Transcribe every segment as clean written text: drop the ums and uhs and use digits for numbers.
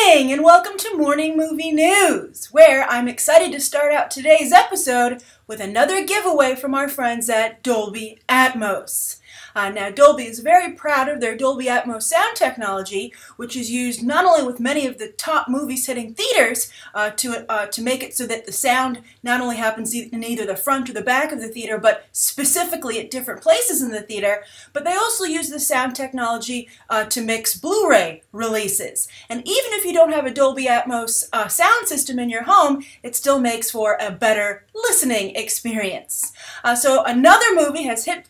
morning and welcome to Morning Movie News, where I'm excited to start out today's episode with another giveaway from our friends at Dolby Atmos. Now, Dolby is very proud of their Dolby Atmos sound technology, which is used not only with many of the top movies hitting theaters to make it so that the sound not only happens in either the front or the back of the theater, but specifically at different places in the theater, but they also use the sound technology to mix Blu-ray releases. And even if you don't have a Dolby Atmos sound system in your home, it still makes for a better listening experience. So another movie has hit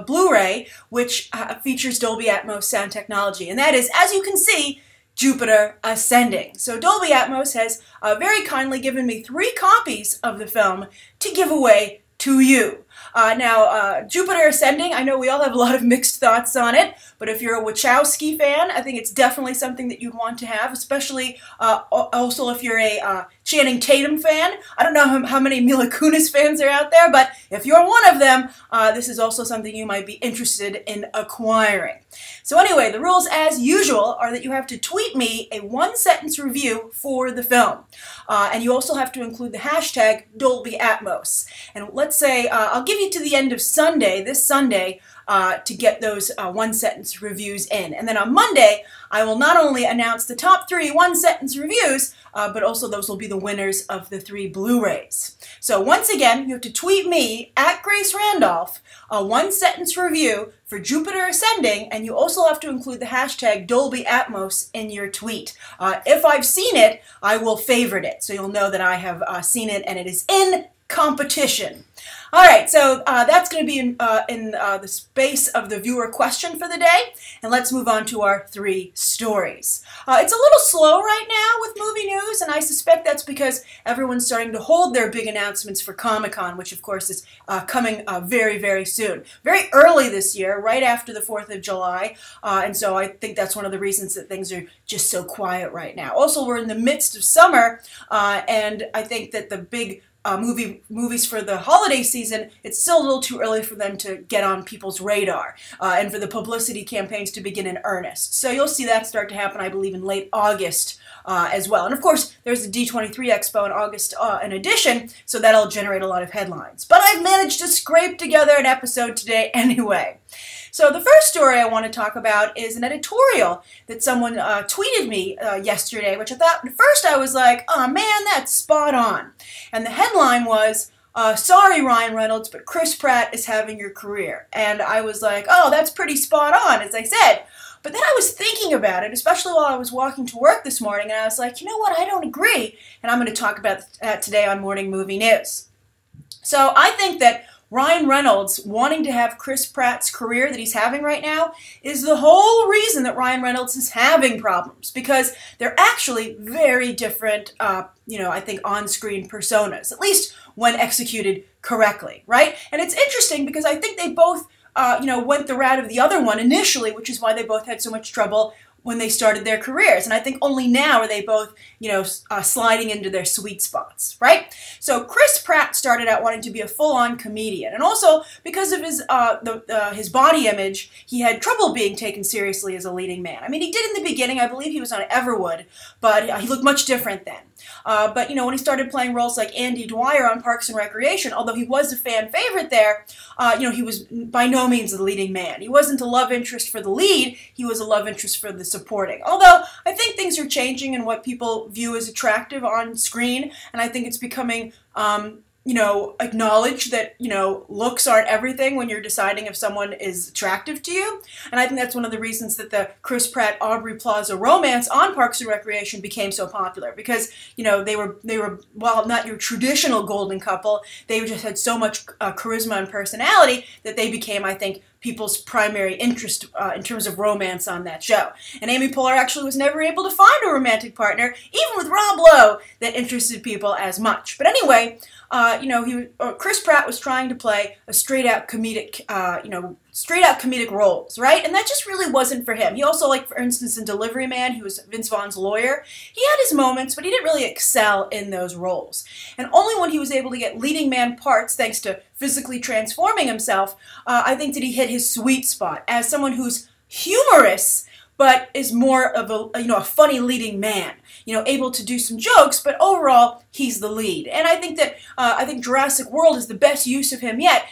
Blu-ray, which features Dolby Atmos sound technology, and that is, as you can see, Jupiter Ascending. So Dolby Atmos has very kindly given me 3 copies of the film to give away to you. Jupiter Ascending, I know we all have a lot of mixed thoughts on it, but if you're a Wachowski fan, I think it's definitely something that you'd want to have, especially also if you're a Channing Tatum fan. I don't know how many Mila Kunis fans are out there, but if you're one of them, this is also something you might be interested in acquiring. So anyway, the rules as usual are that you have to tweet me a 1-sentence review for the film. And you also have to include the hashtag Dolby Atmos. And let's say, I'll give you to the end of Sunday, this Sunday, to get those 1-sentence reviews in. And then on Monday, I will not only announce the top 3 1-sentence reviews, but also those will be the winners of the 3 Blu-rays. So once again, you have to tweet me, at Grace Randolph, a 1-sentence review for Jupiter Ascending, and you also have to include the hashtag Dolby Atmos in your tweet. If I've seen it, I will favorite it, so you'll know that I have seen it and it is in competition. All right, so that's going to be in the space of the viewer question for the day, and let's move on to our 3 stories. It's a little slow right now with movie news, and I suspect that's because everyone's starting to hold their big announcements for Comic-Con, which of course is coming very, very soon. Very early this year, right after the 4th of July, and so I think that's one of the reasons that things are just so quiet right now. Also, we're in the midst of summer, and I think that the big movies for the holiday season, it's still a little too early for them to get on people's radar and for the publicity campaigns to begin in earnest. So you'll see that start to happen, I believe, in late August as well. And of course, there's the D23 Expo in August in addition, so that'll generate a lot of headlines. But I've managed to scrape together an episode today anyway. So the first story I want to talk about is an editorial that someone tweeted me yesterday, which I thought, at first I was like, oh man, that's spot on. And the headline was, sorry Ryan Reynolds, but Chris Pratt is having your career. And I was like, oh, that's pretty spot on, as I said. But then I was thinking about it, especially while I was walking to work this morning, and I was like, you know what, I don't agree. And I'm going to talk about that today on Morning Movie News. So I think that Ryan Reynolds wanting to have Chris Pratt's career that he's having right now is the whole reason that Ryan Reynolds is having problems, because they're actually very different, I think, on-screen personas, at least when executed correctly, right? And it's interesting because I think they both, went the route of the other one initially, which is why they both had so much trouble when they started their careers. And I think only now are they both, sliding into their sweet spots, right? So Chris Pratt started out wanting to be a full-on comedian. And also, because of his body image, he had trouble being taken seriously as a leading man. I mean, he did in the beginning. I believe he was on Everwood, but he looked much different then. But when he started playing roles like Andy Dwyer on Parks and Recreation, although he was a fan favorite there, he was by no means the leading man. He wasn't a love interest for the lead. He was a love interest for the supporting. Although I think things are changing in what people view as attractive on screen, and I think it's becoming acknowledge that, looks aren't everything when you're deciding if someone is attractive to you. And I think that's one of the reasons that the Chris Pratt-Aubrey Plaza romance on Parks and Recreation became so popular. Because, they were, while not your traditional golden couple, they just had so much charisma and personality that they became, I think, people's primary interest in terms of romance on that show. And Amy Poehler actually was never able to find a romantic partner, even with Rob Lowe, that interested people as much. But anyway, Chris Pratt was trying to play a straight-out comedic, straight-out comedic roles, right? And that just really wasn't for him. He also, like, for instance, in Delivery Man, he was Vince Vaughn's lawyer. He had his moments, but he didn't really excel in those roles. And only when he was able to get leading man parts, thanks to physically transforming himself, I think did he hit his sweet spot as someone who's humorous, but is more of a funny leading man, able to do some jokes, but overall he's the lead. And I think that I think Jurassic World is the best use of him yet.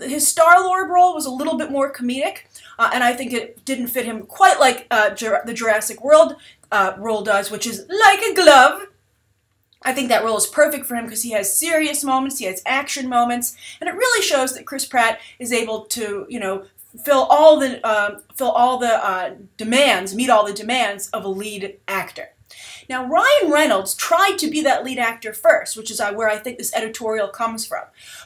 His Star-Lord role was a little bit more comedic, and I think it didn't fit him quite like the Jurassic World role does, which is like a glove. I think that role is perfect for him because he has serious moments, he has action moments, and it really shows that Chris Pratt is able to, fill all the demands, meet all the demands of a lead actor. Now, Ryan Reynolds tried to be that lead actor first, which is where I think this editorial comes from.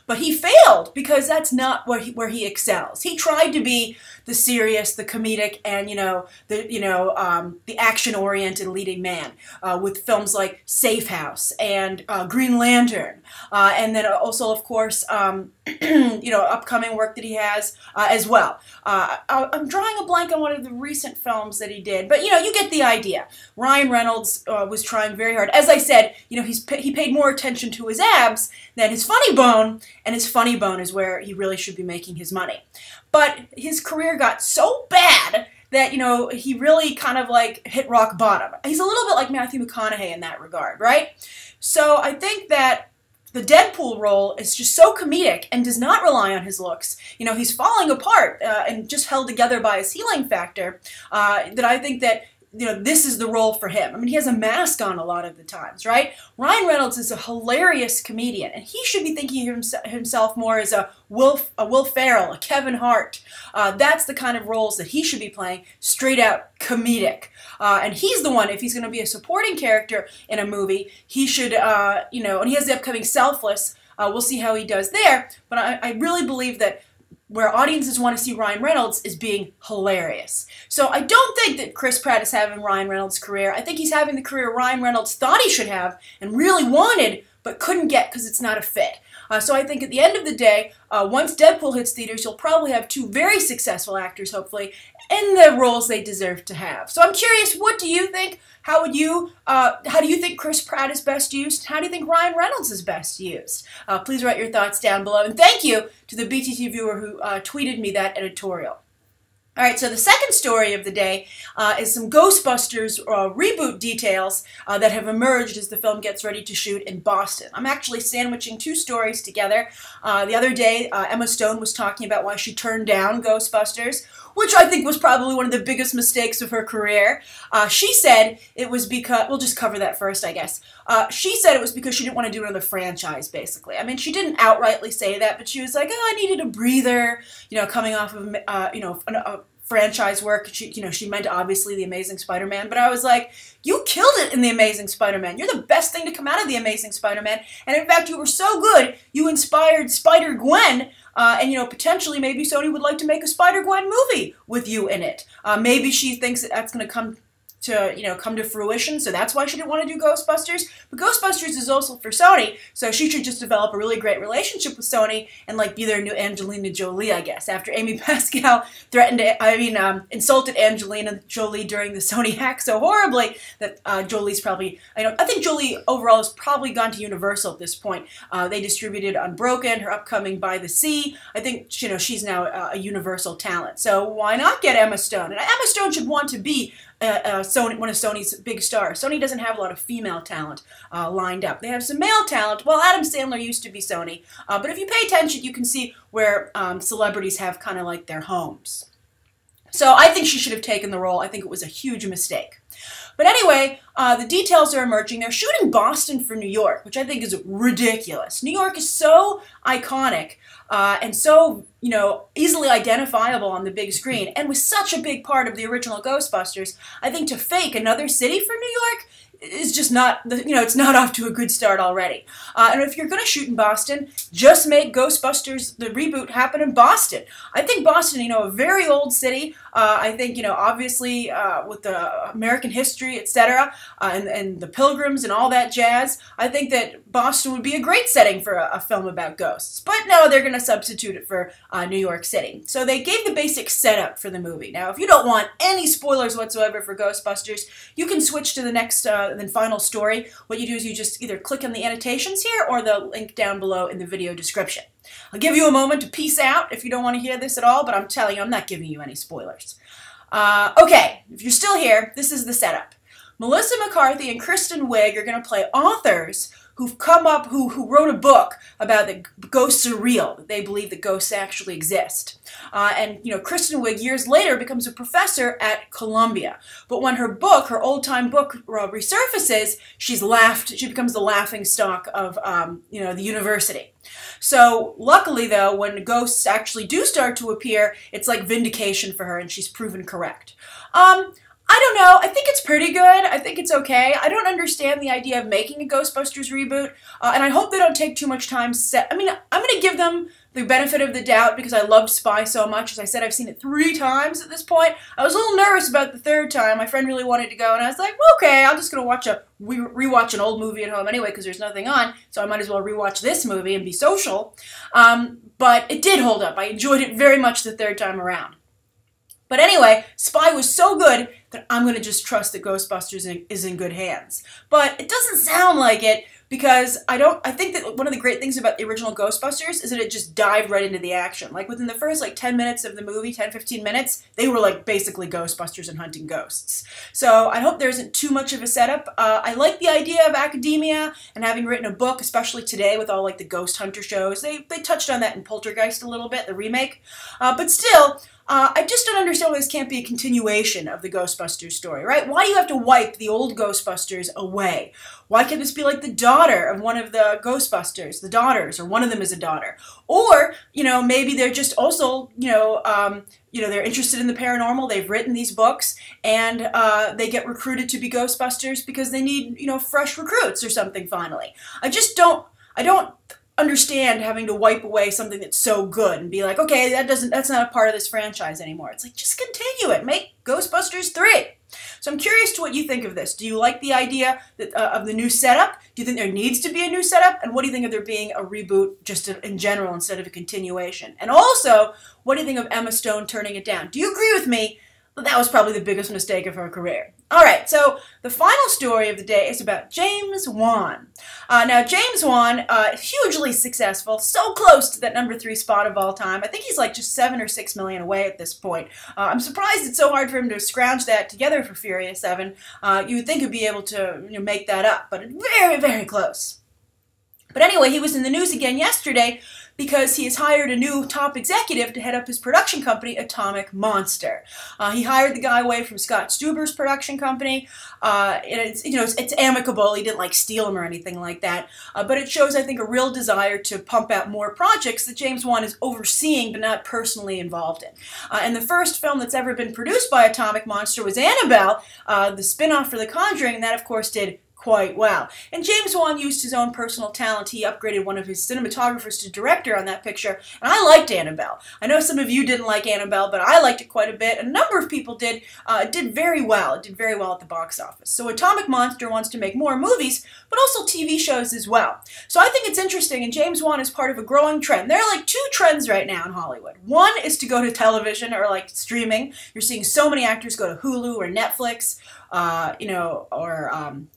But he failed because that's not where he excels. He tried to be the serious, the comedic, and the action-oriented leading man with films like Safe House and Green Lantern, and then also, of course, upcoming work that he has as well. I'm drawing a blank on one of the recent films that he did, but you get the idea. Ryan Reynolds was trying very hard. As I said, he paid more attention to his abs than his funny bone, and his funny bone is where he really should be making his money. But his career got so bad that, he really kind of hit rock bottom. He's a little bit like Matthew McConaughey in that regard, right? So I think that the Deadpool role is just so comedic and does not rely on his looks. He's falling apart and just held together by his healing factor, that I think that this is the role for him. I mean, he has a mask on a lot of the times, right? Ryan Reynolds is a hilarious comedian, and he should be thinking of himself more as a Will Ferrell, a Kevin Hart. That's the kind of roles that he should be playing, straight out comedic. And he's the one, if he's going to be a supporting character in a movie, he should, and he has the upcoming Selfless. We'll see how he does there, but I really believe that where audiences want to see Ryan Reynolds is being hilarious. So I don't think that Chris Pratt is having Ryan Reynolds' career. I think he's having the career Ryan Reynolds thought he should have and really wanted, but couldn't get because it's not a fit. So I think at the end of the day, once Deadpool hits theaters, you'll probably have two very successful actors, hopefully, in the roles they deserve to have. So I'm curious, what do you think? How do you think Chris Pratt is best used? How do you think Ryan Reynolds is best used? Please write your thoughts down below. And thank you to the BTT viewer who tweeted me that editorial. All right, so the second story of the day is some Ghostbusters reboot details that have emerged as the film gets ready to shoot in Boston. I'm actually sandwiching two stories together. The other day, Emma Stone was talking about why she turned down Ghostbusters, which I think was probably one of the biggest mistakes of her career. She said it was because, we'll just cover that first, I guess. She said it was because she didn't want to do another franchise, basically. I mean, she didn't outrightly say that, but she was like, oh, I needed a breather, coming off of, a franchise work. She meant obviously The Amazing Spider-Man, but I was like, you killed it in The Amazing Spider-Man. You're the best thing to come out of The Amazing Spider-Man, and in fact, you were so good, you inspired Spider-Gwen, and potentially maybe Sony would like to make a Spider-Gwen movie with you in it. Maybe she thinks that that's going to come to fruition, so that's why she didn't want to do Ghostbusters. But Ghostbusters is also for Sony, so she should just develop a really great relationship with Sony and be their new Angelina Jolie, I guess. After Amy Pascal insulted Angelina Jolie during the Sony hack so horribly that Jolie's probably, I think Jolie overall has probably gone to Universal at this point. They distributed Unbroken, her upcoming By the Sea. I think she's now a Universal talent. So why not get Emma Stone? And Emma Stone should want to be one of Sony's big stars. Sony doesn't have a lot of female talent lined up. They have some male talent. Well, Adam Sandler used to be Sony. But if you pay attention, you can see where celebrities have kind of their homes. So I think she should have taken the role. I think it was a huge mistake. But anyway, the details are emerging. They're shooting Boston for New York, which I think is ridiculous. New York is so iconic and so, easily identifiable on the big screen, and was such a big part of the original Ghostbusters. I think to fake another city for New York is just not, it's not off to a good start already. And if you're going to shoot in Boston, just make Ghostbusters, the reboot, happen in Boston. I think Boston, a very old city. I think, obviously with the American history, etc., and the Pilgrims and all that jazz, I think that Boston would be a great setting for a film about ghosts. But no, they're going to substitute it for New York City. So they gave the basic setup for the movie. Now, if you don't want any spoilers whatsoever for Ghostbusters, you can switch to the next then final story. What you do is you just either click on the annotations here or the link down below in the video description. I'll give you a moment to peace out if you don't want to hear this at all, but I'm telling you, I'm not giving you any spoilers. Okay, if you're still here, this is the setup. Melissa McCarthy and Kristen Wiig are going to play authors who've come up, who wrote a book about that ghosts are real, that they believe that ghosts actually exist. And, you know, Kristen Wiig years later becomes a professor at Columbia. But when her book, her old-time book, resurfaces, she becomes the laughing stock of, you know, the university. So luckily, though, when ghosts actually do start to appear, it's like vindication for her, and she's proven correct. I don't know. I think it's pretty good. I think it's okay. I don't understand the idea of making a Ghostbusters reboot, and I hope they don't take too much time. I mean, I'm going to give them the benefit of the doubt because I loved Spy so much. As I said, I've seen it 3 times at this point. I was a little nervous about the 3rd time. My friend really wanted to go, and I was like, well, okay, I'm just going to rewatch an old movie at home anyway because there's nothing on, so I might as well rewatch this movie and be social. But it did hold up. I enjoyed it very much the 3rd time around. But anyway, Spy was so good that I'm going to just trust that Ghostbusters is in good hands. But it doesn't sound like it because I think that one of the great things about the original Ghostbusters is that it just dived right into the action. Like within the first like 10 minutes of the movie, 10-15 minutes, they were like basically Ghostbusters and hunting ghosts. So I hope there isn't too much of a setup. I like the idea of academia and having written a book, especially today with all like the ghost hunter shows. They touched on that in Poltergeist a little bit, the remake. But still, I just don't understand why this can't be a continuation of the Ghostbusters story, right? Why do you have to wipe the old Ghostbusters away? Why can't this be like the daughter of one of the Ghostbusters, the daughters, or one of them is a daughter? Or, you know, maybe they're just also, they're interested in the paranormal, they've written these books, and they get recruited to be Ghostbusters because they need, you know, fresh recruits or something finally. I don't understand having to wipe away something that's so good and be like, okay, that's not a part of this franchise anymore. It's like, just continue it. Make Ghostbusters 3. So I'm curious to what you think of this. Do you like the idea that, of the new setup? Do you think there needs to be a new setup? And what do you think of there being a reboot just in general instead of a continuation? And also, what do you think of Emma Stone turning it down? Do you agree with me that that was probably the biggest mistake of her career? All right, so the final story of the day is about James Wan. Now, James Wan, hugely successful, so close to that #3 spot of all time. I think he's like just 7 or 6 million away at this point. I'm surprised it's so hard for him to scrounge that together for Furious 7. You would think he'd be able to make that up, but very, very close. But anyway, he was in the news again yesterday because he has hired a new top executive to head up his production company, Atomic Monster. He hired the guy away from Scott Stuber's production company. It's amicable. He didn't like steal him or anything like that. But it shows, I think, a real desire to pump out more projects that James Wan is overseeing but not personally involved in. And the first film that's ever been produced by Atomic Monster was Annabelle, the spin-off for The Conjuring, and that, of course, did quite well. And James Wan used his own personal talent. He upgraded one of his cinematographers to director on that picture, and I liked Annabelle. I know some of you didn't like Annabelle, but I liked it quite a bit. A number of people did. It did very well. It did very well at the box office. So Atomic Monster wants to make more movies, but also TV shows as well. So I think it's interesting, and James Wan is part of a growing trend. There are like 2 trends right now in Hollywood. One is to go to television or like streaming. You're seeing so many actors go to Hulu or Netflix, or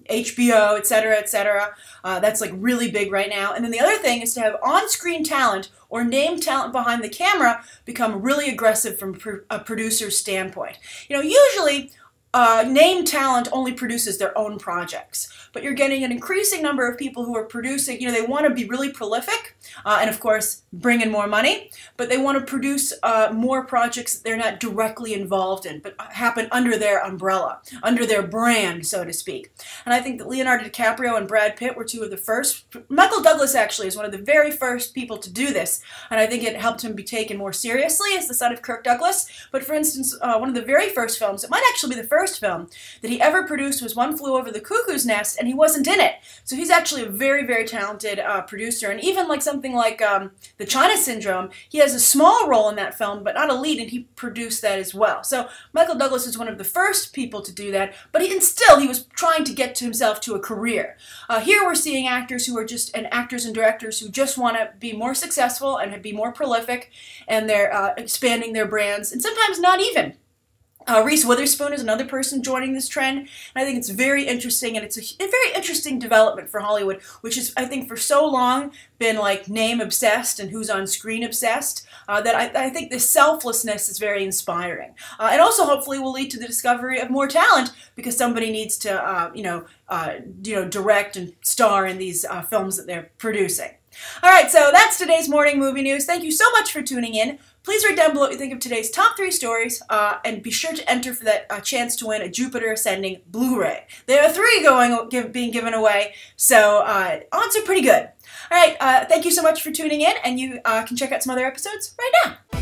HBO, etc., etc. That's like really big right now. And then the other thing is to have on-screen talent or name talent behind the camera become really aggressive from a producer's standpoint. You know, usually name talent only produces their own projects, but you're getting an increasing number of people who are producing, they want to be really prolific and of course bring in more money, but they want to produce more projects that they're not directly involved in, but happen under their umbrella, under their brand, so to speak. And I think that Leonardo DiCaprio and Brad Pitt were 2 of the first. Michael Douglas actually is one of the very first people to do this, and I think it helped him be taken more seriously as the son of Kirk Douglas. But for instance, one of the very first films, it might actually be the first film that he ever produced, was One Flew Over the Cuckoo's Nest, and he wasn't in it. So he's actually a very, very talented producer. And even like something like The China Syndrome, he has a small role in that film, but not a lead, and he produced that as well. So Michael Douglas is one of the first people to do that, but he was trying to get to himself to a career. Here we're seeing actors who are actors and directors who just want to be more successful and be more prolific, and they're expanding their brands, and sometimes not even Reese Witherspoon is another person joining this trend, and I think it's very interesting, and it's a very interesting development for Hollywood, which is, I think, for so long been like name obsessed and who's on screen obsessed, that I think this selflessness is very inspiring. And also hopefully will lead to the discovery of more talent, because somebody needs to, direct and star in these films that they're producing. All right, so that's today's morning movie news. Thank you so much for tuning in. Please write down below what you think of today's top 3 stories, and be sure to enter for that chance to win a Jupiter Ascending Blu-ray. There are 3 being given away, so odds are pretty good. All right, thank you so much for tuning in, and you can check out some other episodes right now.